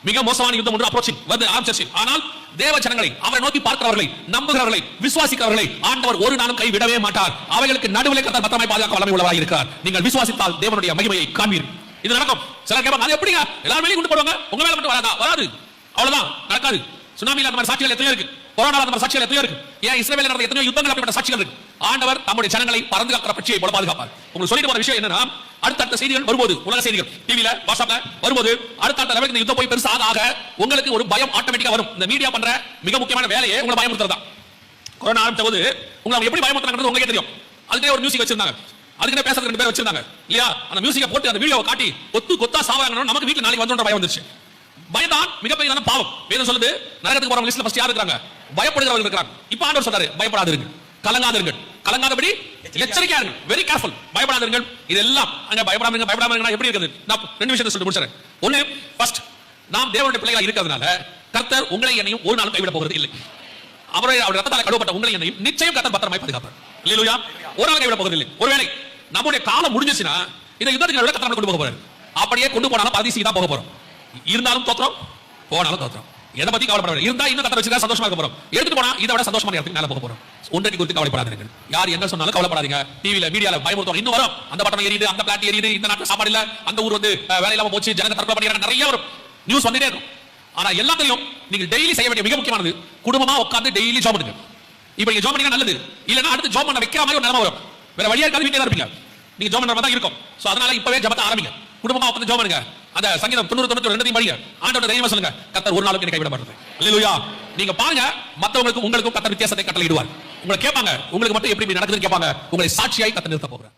மிக மோசமான யுத்தம் ஒன்று அப்ரோச்சிங் வந்து ஆரம்பிச்சிருச்சு. ஆனால் தேவ ஜனங்களை, அவரை நோக்கி பார்க்கிறவர்களை, நம்புகிறவர்களை, விசுவாசிக்கிறவர்களை ஆண்டவர் ஒரு நாளும் கைவிடவே மாட்டார். அவைகளுக்கு நடுவிலே கர்த்தர் பத்திரமாய் பாதுகாக்க வல்லமை உள்ளவராய் இருக்கிறார். நீங்கள் விசுவாசித்தால் தேவனுடைய மகிமையை காண்பீர்கள். இது நடக்கும். சிலர் கேட்பாங்க, அது எப்படிங்க எல்லாரும் மேலே கொண்டு போடுவாங்க, உங்க மேல மட்டும் வராதா? வராது, அவ்வளவுதான், நடக்காது. சுனாமில அந்த மாதிரி சாட்சிகள் எத்தனையோ இருக்கு, கொரோனா அந்த மாதிரி சாட்சிகள் எத்தனையோ இருக்கு, ஏன் இஸ்ரவேலில் நடந்த எத்தனையோ யுத்தங்கள் அப்படிப்பட்ட சாட்சிகள் இருக்கு. ஆண்டவர் தம்முடைய ஜனங்களை பறந்து காக்கிற பட்சியை போல பாதுகாப்பார். உங்களுக்கு சொல்லிட்டு போற விஷயம் என்னன்னா, அடுத்த செய்திகள் வரும்போது, உலக செய்திகள் டிவில வாட்ஸ்அப்ல வரும்போது, அடுத்த லெவலுக்கு இந்த யுத்தம் போய் பெருசா ஆக உங்களுக்கு ஒரு பயம் ஆட்டோமேட்டிக்கா வரும். இந்த மீடியா பண்ற மிக முக்கியமான வேலையை உங்களை பயமுறுத்துறதா. கொரோனா ஆரம்பித்த போது உங்களை எப்படி பயமுறுத்துறாங்கிறது உங்களுக்கே தெரியும். அதுக்கே ஒரு மியூசிக் வச்சிருந்தாங்க, அதுக்கு பேசுறதுக்கு 2 பேர் வச்சிருந்தாங்க இல்லையா? அந்த மியூசிக்கை போட்டு அந்த வீடியோவை காட்டி கொத்தா சாவறாங்கன்னு நமக்கு வீட்டுல நாளைக்கு வந்துன்ற பயம் வந்துருச்சு. பயதான் மிகப்பெரிய பாவம். வேதம் சொல்லுது, நரகத்துக்கு போறவங்க லிஸ்ட்ல ஃபர்ஸ்ட் யார் இருக்காங்க? பயப்படுகிறவர்கள் இருக்காங்க. இப்ப ஆண்டவர் சொல்றாரு, பயப்படாதீர்கள், கலங்காதீர்கள், கலங்காதபடி எச்சரிக்கையா இருங்க, வெரி கேர்ஃபுல், பயப்படாதீர்கள். இதெல்லாம் அங்க பயப்படாம எப்படி இருக்குது? நான் 2 விஷயத்தை சொல்லி முடிச்சறேன். ஒன்னு, ஃபர்ஸ்ட், நாம் தேவனுடைய பிள்ளைகளா இருக்கிறதுனால கர்த்தர் உங்களை என்னையும் ஒரு நாளும் கைவிட போகிறது இல்லை. அவருடைய ரத்தத்தால் கழுவப்பட்ட உங்களை என்னையும் நிச்சயம் கர்த்தர் பத்திரமாய் பாதுகாப்பார். அல்லேலூயா. ஒரு நாள் கைவிட போகிறது இல்லை. ஒருவேளை நம்முடைய காலம் முடிஞ்சிச்சுன்னா இந்த யுத்தத்துக்கு கர்த்தர் கொண்டு போக போறாரு. அப்படியே கொண்டு போனாலும் பரதீசிக்கு தான் போக போறோம். இருந்தாலும் தோற்றம், போனாலும் தோற்றம். எதை பத்தி கவலைப்பட இருந்தா இன்னும் கர்த்தர் வச்சிருந்தா சந்தோஷமா இருக்க போறோம். எடுத்துட்டு போனா இதை விட சந்தோஷமான இடத்துக்கு மேல போக போறோம். ஒன்றைக்கு குறித்து கவலைப்படாதீர்கள். யார் என்ன சொன்னாலும் கவலைப்படாதீங்க. டிவில மீடியால பயமுறுத்துவாங்க. இன்னும் வரும், அந்த பட்டம் எரியுது, அந்த பிளாட் எரியுது, இந்த நாட்டுல சாப்பாடு இல்ல, அந்த ஊர் வந்து வேலை இல்லாம போச்சு, ஜனங்க தற்கொலை பண்ணிடுறாங்க, நிறைய வரும், நியூஸ் வந்துட்டே இருக்கும். ஆனா எல்லாத்தையும் நீங்க டெய்லி செய்ய வேண்டிய மிக முக்கியமானது, குடும்பமா உட்கார்ந்து டெய்லி ஜாப் பண்ணுங்க. இப்ப நீங்க ஜாப் பண்ணீங்க நல்லது, இல்லன்னா அடுத்து ஜாப் பண்ண வைக்கிற மாதிரி ஒரு நிலைமை வரும். வேற வழியா இருக்காது, வீட்டுல தான் இருப்பீங்க. நீங்க ஜாப் பண்ற மாதிரி தான் இருக்கும். சோ அதனால இப்பவே ஜெபத்தை ஆரம்பிங்க. குடும்பமா உட்கார்ந்து ஜாப் பண்ணுங்க. அந்த சங்கீதம் 90 ரெண்டையும் படிங்க. ஆண்டவரே தைரியமா சொல்லுங்க, கர்த்தர் ஒரு நாளும் என்னை கைவிட மாட்டார். அல்லேலூயா. நீங்க பாருங்க, மத்தவங்களுக்கும் உங்களுக்கும் கர்த்தர் வித்தியாசத்தை கட்டளையிடுவார். உங்களை கேட்பாங்க, உங்களுக்கு மட்டும் எப்படி நடக்குதுன்னு கேட்பாங்க. உங்களை சாட்சியாய் கர்த்தர் நிறுத்த போகிறார்.